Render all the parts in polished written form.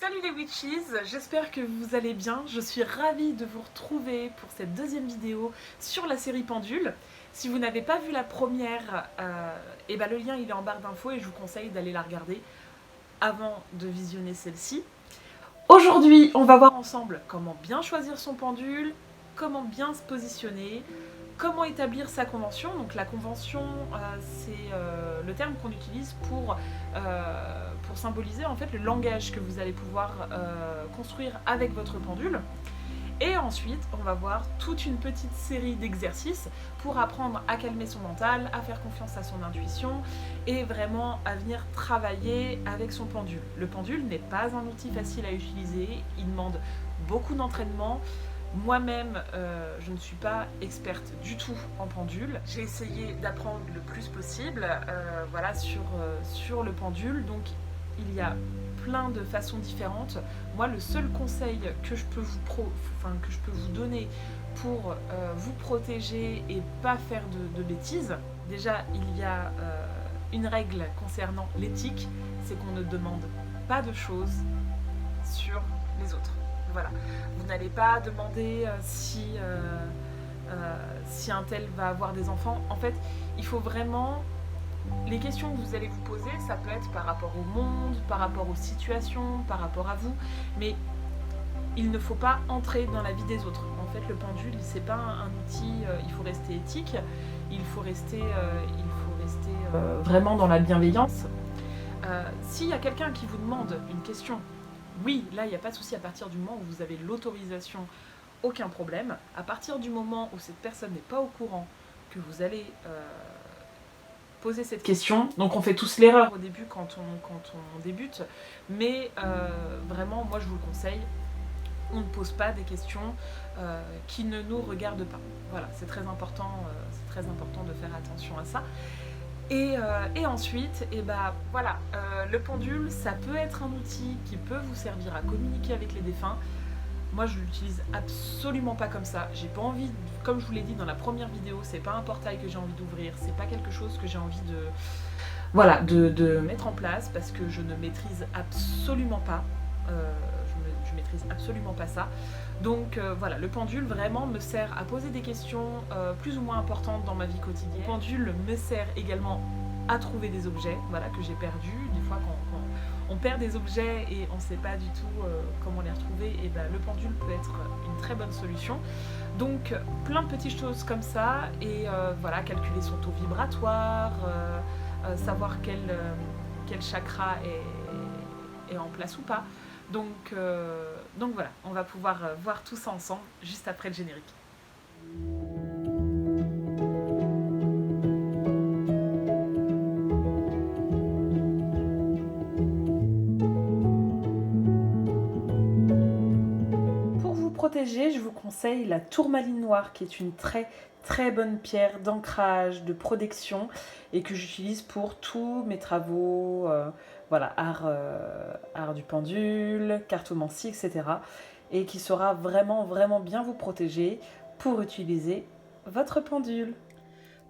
Salut les witches, j'espère que vous allez bien. Je suis ravie de vous retrouver pour cette deuxième vidéo sur la série Pendule. Si vous n'avez pas vu la première, le lien il est en barre d'infos et je vous conseille d'aller la regarder avant de visionner celle-ci. Aujourd'hui, on va voir ensemble comment bien choisir son pendule, comment bien se positionner, comment établir sa convention. Donc la convention, c'est le terme qu'on utilise pour symboliser en fait le langage que vous allez pouvoir construire avec votre pendule. Et ensuite, on va voir toute une petite série d'exercices pour apprendre à calmer son mental, à faire confiance à son intuition et vraiment à venir travailler avec son pendule. Le pendule n'est pas un outil facile à utiliser, il demande beaucoup d'entraînement. Moi-même, je ne suis pas experte du tout en pendule. J'ai essayé d'apprendre le plus possible sur le pendule. Donc, il y a plein de façons différentes. Moi, le seul conseil que je peux vous donner pour vous protéger et pas faire de bêtises, déjà, il y a une règle concernant l'éthique, c'est qu'on ne demande pas de choses sur les autres. Voilà. Vous n'allez pas demander si un tel va avoir des enfants. En fait, il faut vraiment... Les questions que vous allez vous poser, ça peut être par rapport au monde, par rapport aux situations, par rapport à vous, mais il ne faut pas entrer dans la vie des autres. En fait, le pendule, c'est pas un outil, il faut rester éthique, il faut rester vraiment dans la bienveillance. S'il y a quelqu'un qui vous demande une question, oui, là, il n'y a pas de souci à partir du moment où vous avez l'autorisation, aucun problème. À partir du moment où cette personne n'est pas au courant que vous allez poser cette question, donc on fait tous l'erreur au début quand on débute, mais vraiment, moi, je vous le conseille, on ne pose pas des questions qui ne nous regardent pas. Voilà, c'est très important de faire attention à ça. Et ensuite, le pendule, ça peut être un outil qui peut vous servir à communiquer avec les défunts. Moi, je l'utilise absolument pas comme ça. J'ai pas envie, comme je vous l'ai dit dans la première vidéo, c'est pas un portail que j'ai envie d'ouvrir, c'est pas quelque chose que j'ai envie de mettre en place parce que je ne maîtrise absolument pas. Je maîtrise absolument pas ça. Donc le pendule vraiment me sert à poser des questions plus ou moins importantes dans ma vie quotidienne. Le pendule me sert également à trouver des objets que j'ai perdus. Des fois quand on perd des objets et on ne sait pas du tout comment les retrouver, et le pendule peut être une très bonne solution. Donc plein de petites choses comme ça et calculer son taux vibratoire, savoir quel chakra est en place ou pas. Donc voilà, on va pouvoir voir tout ça ensemble juste après le générique. Pour vous protéger, je vous conseille la tourmaline noire qui est une très très bonne pierre d'ancrage, de protection et que j'utilise pour tous mes travaux, art du pendule, cartomancie, etc. Et qui saura vraiment vraiment bien vous protéger pour utiliser votre pendule.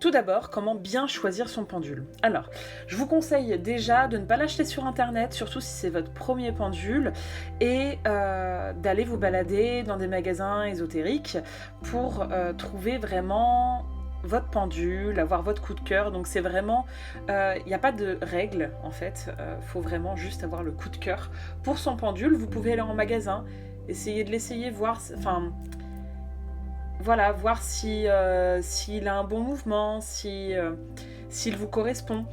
Tout d'abord, comment bien choisir son pendule. Alors, je vous conseille déjà de ne pas l'acheter sur internet, surtout si c'est votre premier pendule, et d'aller vous balader dans des magasins ésotériques pour trouver vraiment votre pendule, avoir votre coup de cœur. Donc c'est vraiment, il n'y a pas de règle en fait, faut vraiment juste avoir le coup de cœur pour son pendule. Vous pouvez aller en magasin, essayer de l'essayer, voir s'il a un bon mouvement, s'il vous correspond.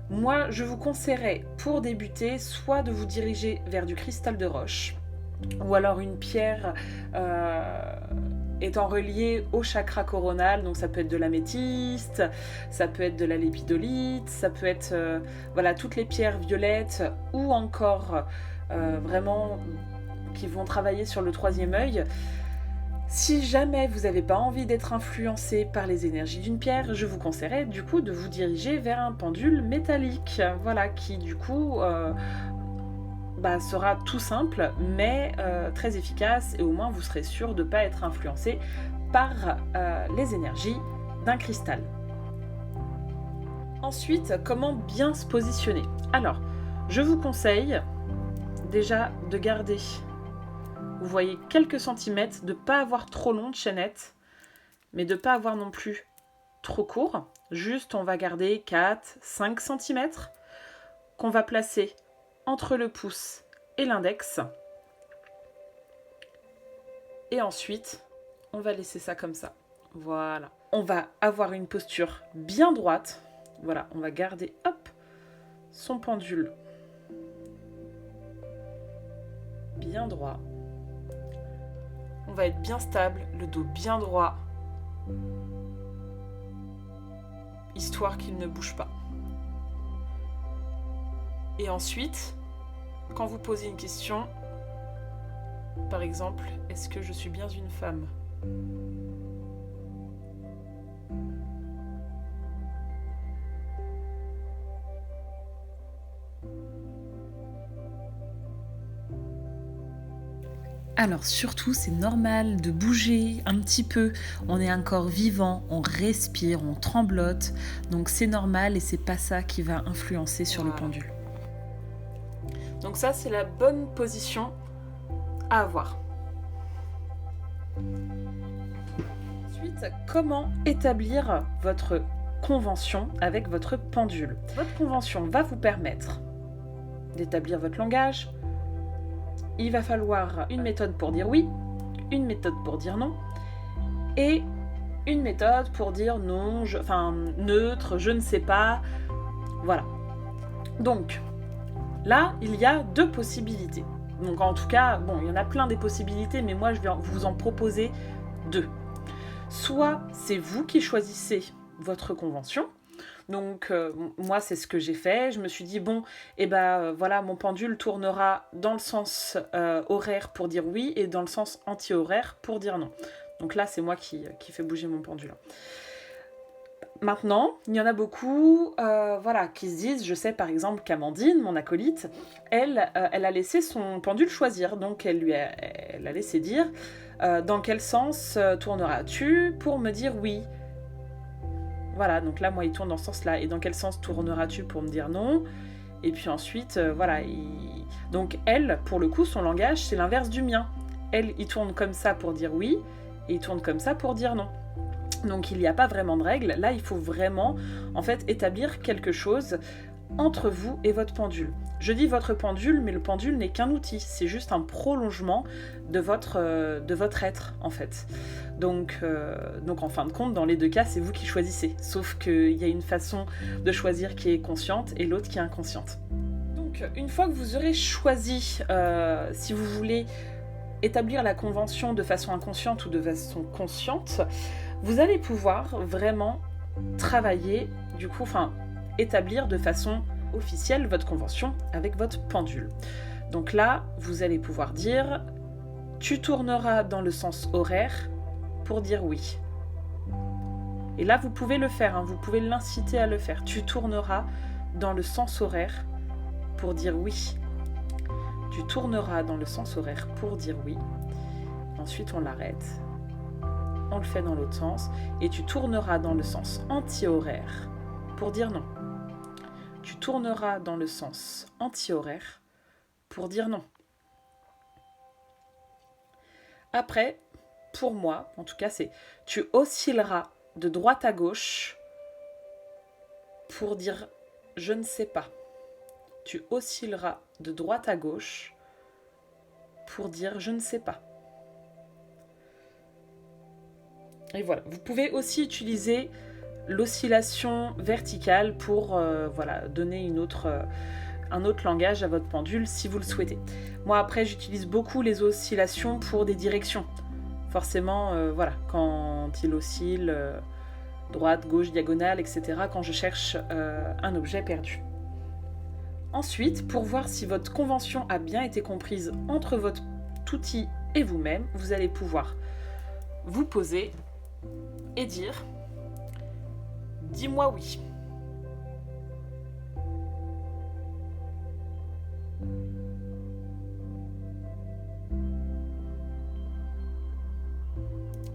Moi, je vous conseillerais pour débuter soit de vous diriger vers du cristal de roche ou alors une pierre étant reliée au chakra coronal, donc ça peut être de l'améthyste, ça peut être de la lépidolite, ça peut être toutes les pierres violettes ou encore vraiment qui vont travailler sur le troisième œil. Si jamais vous n'avez pas envie d'être influencé par les énergies d'une pierre, je vous conseillerais du coup de vous diriger vers un pendule métallique, qui du coup sera tout simple mais très efficace et au moins vous serez sûr de ne pas être influencé par les énergies d'un cristal. Ensuite, comment bien se positionner ? Alors, je vous conseille déjà de garder, vous voyez, quelques centimètres, de ne pas avoir trop long de chaînette, mais de ne pas avoir non plus trop court. Juste, on va garder 4-5 centimètres qu'on va placer entre le pouce et l'index. Et ensuite, on va laisser ça comme ça. Voilà. On va avoir une posture bien droite. Voilà, on va garder, hop, son pendule bien droit. On va être bien stable, le dos bien droit, histoire qu'il ne bouge pas. Et ensuite, quand vous posez une question, par exemple, est-ce que je suis bien une femme ? Alors surtout, c'est normal de bouger un petit peu. On est un corps vivant, on respire, on tremblote. Donc c'est normal et c'est pas ça qui va influencer sur le pendule. Donc ça, c'est la bonne position à avoir. Ensuite, comment établir votre convention avec votre pendule ? Votre convention va vous permettre d'établir votre langage. Il va falloir une méthode pour dire oui, une méthode pour dire non, et une méthode pour dire non, neutre, je ne sais pas, voilà. Donc, là, il y a 2 possibilités. Donc en tout cas, bon, il y en a plein des possibilités, mais moi je vais vous en proposer 2. Soit c'est vous qui choisissez votre convention. Donc moi c'est ce que j'ai fait, je me suis dit bon, voilà, mon pendule tournera dans le sens horaire pour dire oui et dans le sens anti-horaire pour dire non. Donc là c'est moi qui fais bouger mon pendule. Maintenant, il y en a beaucoup qui se disent, je sais par exemple qu'Amandine, mon acolyte, elle a laissé son pendule choisir, donc elle a laissé dire dans quel sens tourneras-tu pour me dire oui. Voilà, donc là, moi, il tourne dans ce sens-là. Et dans quel sens tourneras-tu pour me dire non ? Et puis ensuite, donc elle, pour le coup, son langage, c'est l'inverse du mien. Elle, il tourne comme ça pour dire oui, et il tourne comme ça pour dire non. Donc il n'y a pas vraiment de règle. Là, il faut vraiment, en fait, établir quelque chose entre vous et votre pendule. Je dis votre pendule, mais le pendule n'est qu'un outil. C'est juste un prolongement de votre être, en fait. Donc en fin de compte, dans les 2 cas, c'est vous qui choisissez. Sauf qu'il y a une façon de choisir qui est consciente et l'autre qui est inconsciente. Donc, une fois que vous aurez choisi, si vous voulez établir la convention de façon inconsciente ou de façon consciente, vous allez pouvoir vraiment travailler, établir de façon officielle votre convention avec votre pendule. Donc là, vous allez pouvoir dire « tu tourneras dans le sens horaire » pour dire oui. Et là, vous pouvez le faire, vous pouvez l'inciter à le faire. Tu tourneras dans le sens horaire pour dire oui. Tu tourneras dans le sens horaire pour dire oui. Ensuite, on l'arrête. On le fait dans l'autre sens. Et tu tourneras dans le sens anti-horaire pour dire non. Tu tourneras dans le sens anti-horaire pour dire non. Après, pour moi, en tout cas, c'est tu oscilleras de droite à gauche pour dire je ne sais pas. Tu oscilleras de droite à gauche pour dire je ne sais pas. Et voilà, vous pouvez aussi utiliser l'oscillation verticale pour donner un autre langage à votre pendule si vous le souhaitez. Moi après j'utilise beaucoup les oscillations pour des directions. Forcément, quand il oscille droite, gauche, diagonale, etc., quand je cherche un objet perdu. Ensuite, pour voir si votre convention a bien été comprise entre votre outil et vous-même, vous allez pouvoir vous poser et dire « Dis-moi oui ».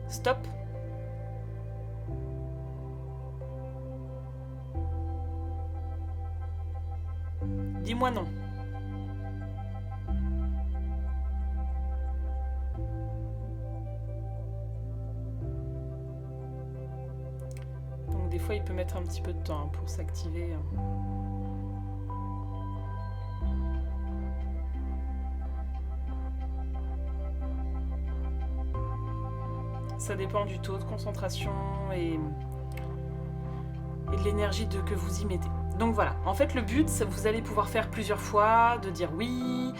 Stop. Dis-moi non. fois, il peut mettre un petit peu de temps hein, pour s'activer. Ça dépend du taux de concentration et de l'énergie que vous y mettez. Donc voilà, en fait le but, vous allez pouvoir faire plusieurs fois, de dire oui,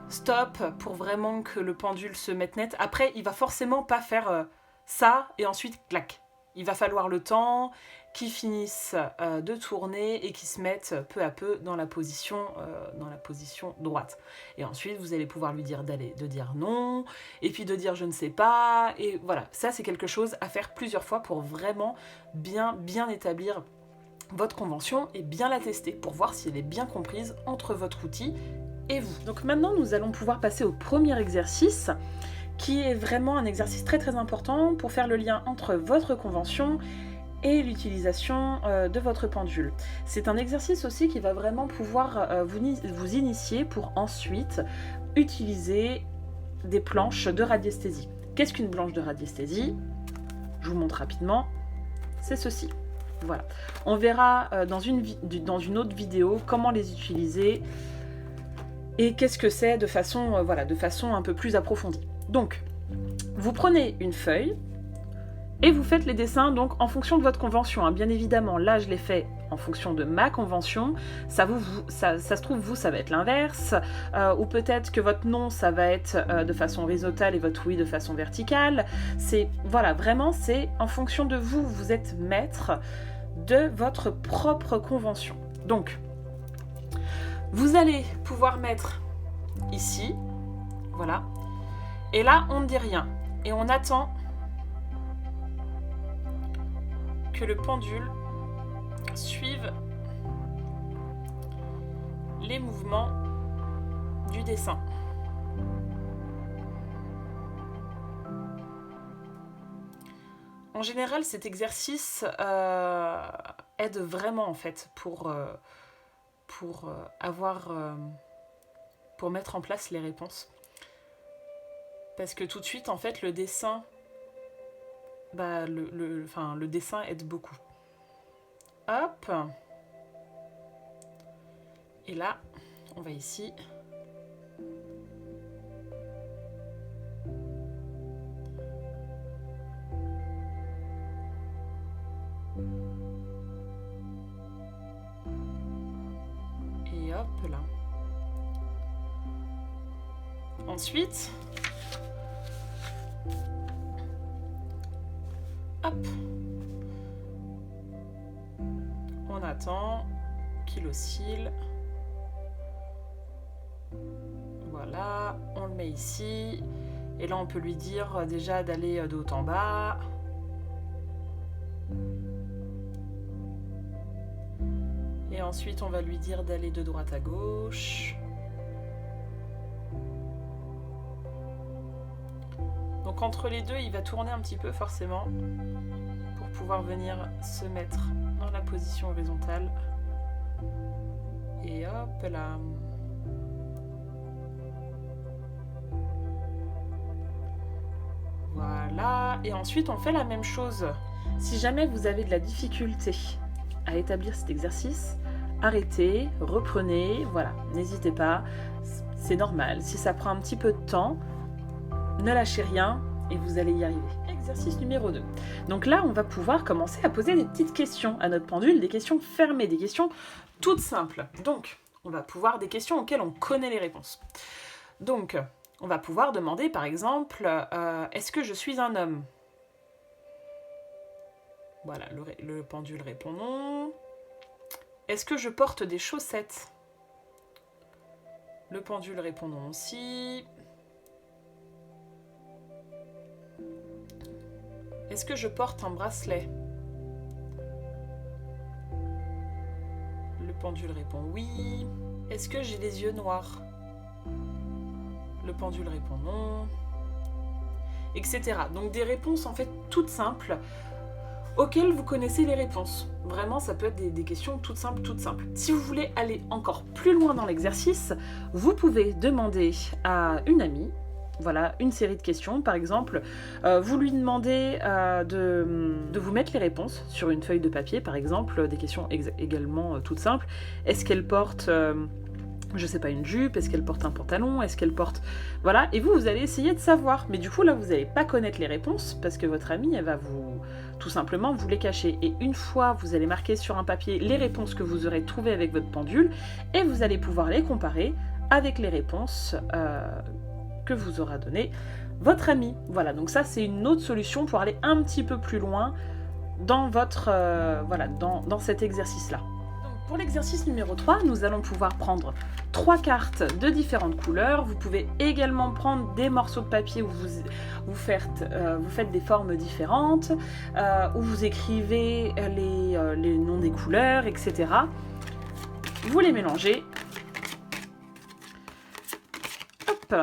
stop, pour vraiment que le pendule se mette net. Après, il va forcément pas faire ça et ensuite clac. Il va falloir le temps qu'il finisse de tourner et qu'il se mette peu à peu dans la position droite. Et ensuite, vous allez pouvoir lui dire de dire non, et puis de dire je ne sais pas. Et voilà, ça c'est quelque chose à faire plusieurs fois pour vraiment bien établir votre convention et bien la tester pour voir si elle est bien comprise entre votre outil et vous. Donc maintenant, nous allons pouvoir passer au premier exercice qui est vraiment un exercice très important pour faire le lien entre votre convention et l'utilisation de votre pendule. C'est un exercice aussi qui va vraiment pouvoir vous initier pour ensuite utiliser des planches de radiesthésie. Qu'est-ce qu'une planche de radiesthésie? Je vous montre rapidement, c'est ceci. Voilà. On verra dans une autre vidéo comment les utiliser et qu'est-ce que c'est de façon un peu plus approfondie. Donc, vous prenez une feuille et vous faites les dessins donc en fonction de votre convention. Hein. Bien évidemment, là je l'ai fait en fonction de ma convention. Ça se trouve, vous, ça va être l'inverse. Ou peut-être que votre non, ça va être de façon horizontale et votre oui de façon verticale. Voilà, vraiment, c'est en fonction de vous. Vous êtes maître de votre propre convention. Donc, vous allez pouvoir mettre ici, voilà. Et là, on ne dit rien. Et on attend que le pendule suive les mouvements du dessin. En général, cet exercice aide vraiment en fait pour mettre en place les réponses. Parce que tout de suite, en fait, le dessin, le dessin aide beaucoup. Hop. Et là, on va ici. Et hop là. Ensuite, hop, on attend qu'il oscille. Voilà, on le met ici. Et là, on peut lui dire déjà d'aller de haut en bas. Et ensuite, on va lui dire d'aller de droite à gauche. Donc entre les deux, il va tourner un petit peu forcément pour pouvoir venir se mettre dans la position horizontale. Et hop là. Voilà. Et ensuite, on fait la même chose. Si jamais vous avez de la difficulté à établir cet exercice, arrêtez, reprenez, voilà, n'hésitez pas, c'est normal. Si ça prend un petit peu de temps, ne lâchez rien et vous allez y arriver. Exercice numéro 2. Donc là, on va pouvoir commencer à poser des petites questions à notre pendule, des questions fermées, des questions toutes simples. Donc, on va pouvoir des questions auxquelles on connaît les réponses. Donc, on va pouvoir demander par exemple, est-ce que je suis un homme? Voilà, le pendule répond non. Est-ce que je porte des chaussettes? Le pendule répond non aussi. Est-ce que je porte un bracelet? Le pendule répond oui. Est-ce que j'ai des yeux noirs? Le pendule répond non. Etc. Donc des réponses en fait toutes simples auxquelles vous connaissez les réponses. Vraiment, ça peut être des questions toutes simples, toutes simples. Si vous voulez aller encore plus loin dans l'exercice, vous pouvez demander à une amie voilà, une série de questions. Par exemple, vous lui demandez de vous mettre les réponses sur une feuille de papier, par exemple, des questions également toutes simples. Est-ce qu'elle porte, je sais pas, une jupe? Est-ce qu'elle porte un pantalon? Est-ce qu'elle porte... Voilà, et vous allez essayer de savoir. Mais du coup, là, vous n'allez pas connaître les réponses, parce que votre amie, elle va tout simplement vous les cacher. Et une fois, vous allez marquer sur un papier les réponses que vous aurez trouvées avec votre pendule, et vous allez pouvoir les comparer avec les réponses que vous aura donné votre ami. Voilà, donc ça c'est une autre solution pour aller un petit peu plus loin dans votre dans cet exercice là. Donc pour l'exercice numéro 3, nous allons pouvoir prendre 3 cartes de différentes couleurs. Vous pouvez également prendre des morceaux de papier où vous faites des formes différentes, où vous écrivez les noms des couleurs, etc. Vous les mélangez. Hop,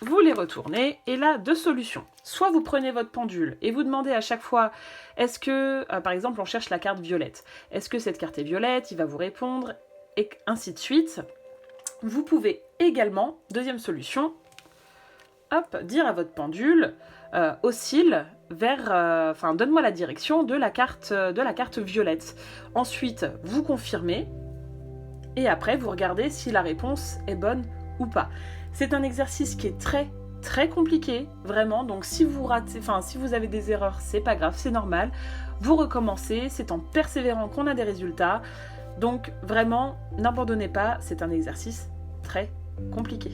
vous les retournez, et là, 2 solutions. Soit vous prenez votre pendule et vous demandez à chaque fois, est-ce que, par exemple, on cherche la carte violette. Est-ce que cette carte est violette? Il va vous répondre, et ainsi de suite. Vous pouvez également, deuxième solution, hop, dire à votre pendule, oscille vers, donne-moi la direction de la carte violette. Ensuite, vous confirmez, et après, vous regardez si la réponse est bonne ou pas. C'est un exercice qui est très très compliqué, vraiment, donc si vous ratez, si vous avez des erreurs, c'est pas grave, c'est normal. Vous recommencez, c'est en persévérant qu'on a des résultats. Donc vraiment, n'abandonnez pas, c'est un exercice très compliqué.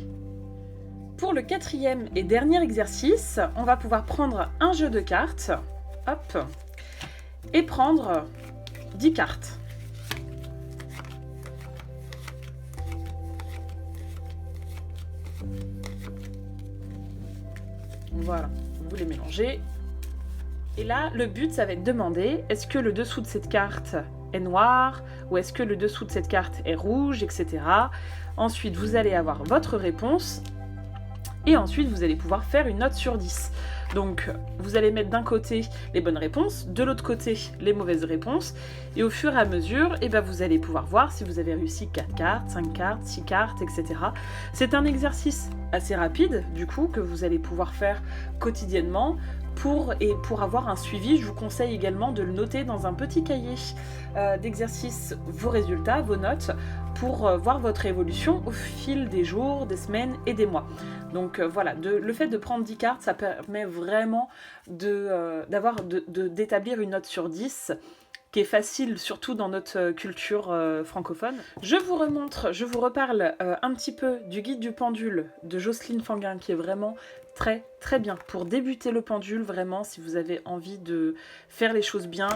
Pour le 4e et dernier exercice, on va pouvoir prendre un jeu de cartes, hop, et prendre 10 cartes. Voilà, vous les mélangez. Et là, le but, ça va être de demander, est-ce que le dessous de cette carte est noir, ou est-ce que le dessous de cette carte est rouge, etc. Ensuite, vous allez avoir votre réponse, et ensuite, vous allez pouvoir faire une note sur 10. Donc, vous allez mettre d'un côté les bonnes réponses, de l'autre côté les mauvaises réponses, et au fur et à mesure, vous allez pouvoir voir si vous avez réussi 4 cartes, 5 cartes, 6 cartes, etc. C'est un exercice assez rapide, du coup, que vous allez pouvoir faire quotidiennement. Pour avoir un suivi, je vous conseille également de le noter dans un petit cahier d'exercice, vos résultats, vos notes, pour voir votre évolution au fil des jours, des semaines et des mois. Donc voilà, le fait de prendre 10 cartes, ça permet vraiment d'établir une note sur 10 qui est facile, surtout dans notre culture francophone. Je vous reparle un petit peu du guide du pendule de Jocelyne Fanguin, qui est vraiment très très bien pour débuter le pendule. Vraiment, si vous avez envie de faire les choses bien,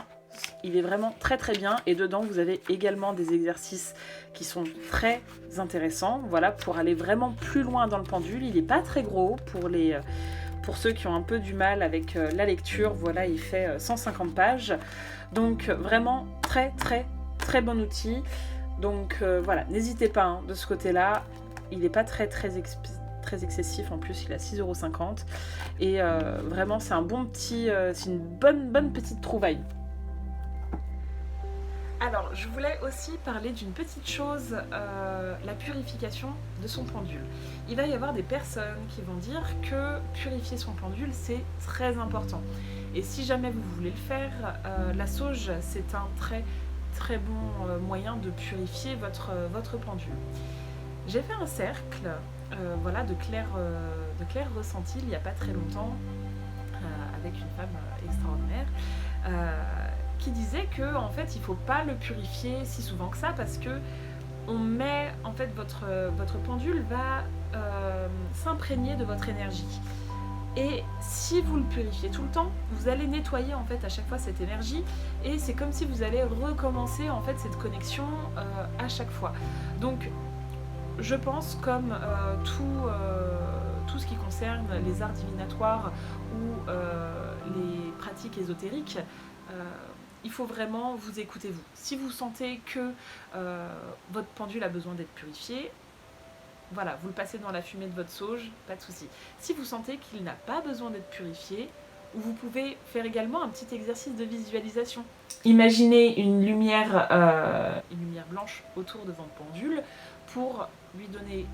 il est vraiment très très bien, et dedans vous avez également des exercices qui sont très intéressants, voilà, pour aller vraiment plus loin dans le pendule. Il n'est pas très gros pour ceux qui ont un peu du mal avec la lecture. Voilà, il fait 150 pages, donc vraiment très très très bon outil. Donc voilà, n'hésitez pas de ce côté-là, il n'est pas très excessif, en plus il est à 6,50 €, et vraiment c'est un bon petit, c'est une bonne petite trouvaille. Alors, je voulais aussi parler d'une petite chose, la purification de son pendule. Il va y avoir des personnes qui vont dire que purifier son pendule, c'est très important. Et si jamais vous voulez le faire, la sauge, c'est un très très bon moyen de purifier votre pendule. J'ai fait un cercle de clair ressenti il n'y a pas très longtemps, avec une femme extraordinaire, qui disait que en fait il faut pas le purifier si souvent que ça, parce que on met en fait votre pendule va s'imprégner de votre énergie, et si vous le purifiez tout le temps, vous allez nettoyer en fait à chaque fois cette énergie, et c'est comme si vous allez recommencer en fait cette connexion à chaque fois. Donc je pense, comme tout ce qui concerne les arts divinatoires ou les pratiques ésotériques, il faut vraiment vous écouter vous. Si vous sentez que votre pendule a besoin d'être purifié, voilà, vous le passez dans la fumée de votre sauge, pas de souci. Si vous sentez qu'il n'a pas besoin d'être purifié, vous pouvez faire également un petit exercice de visualisation. Imaginez une lumière blanche autour de votre pendule pour lui donner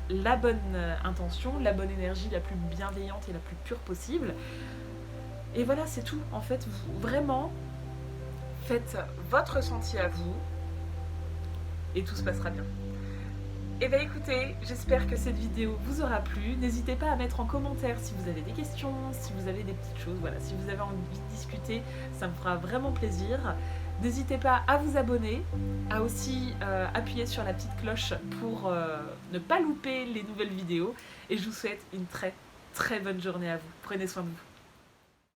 la bonne intention, la bonne énergie la plus bienveillante et la plus pure possible. Et voilà, c'est tout. En fait, vous, vraiment, faites votre ressenti à vous et tout se passera bien. Et bien écoutez, j'espère que cette vidéo vous aura plu. N'hésitez pas à mettre en commentaire si vous avez des questions, si vous avez des petites choses, voilà, si vous avez envie de discuter, ça me fera vraiment plaisir. N'hésitez pas à vous abonner, à aussi appuyer sur la petite cloche pour ne pas louper les nouvelles vidéos. Et je vous souhaite une très très bonne journée à vous. Prenez soin de vous.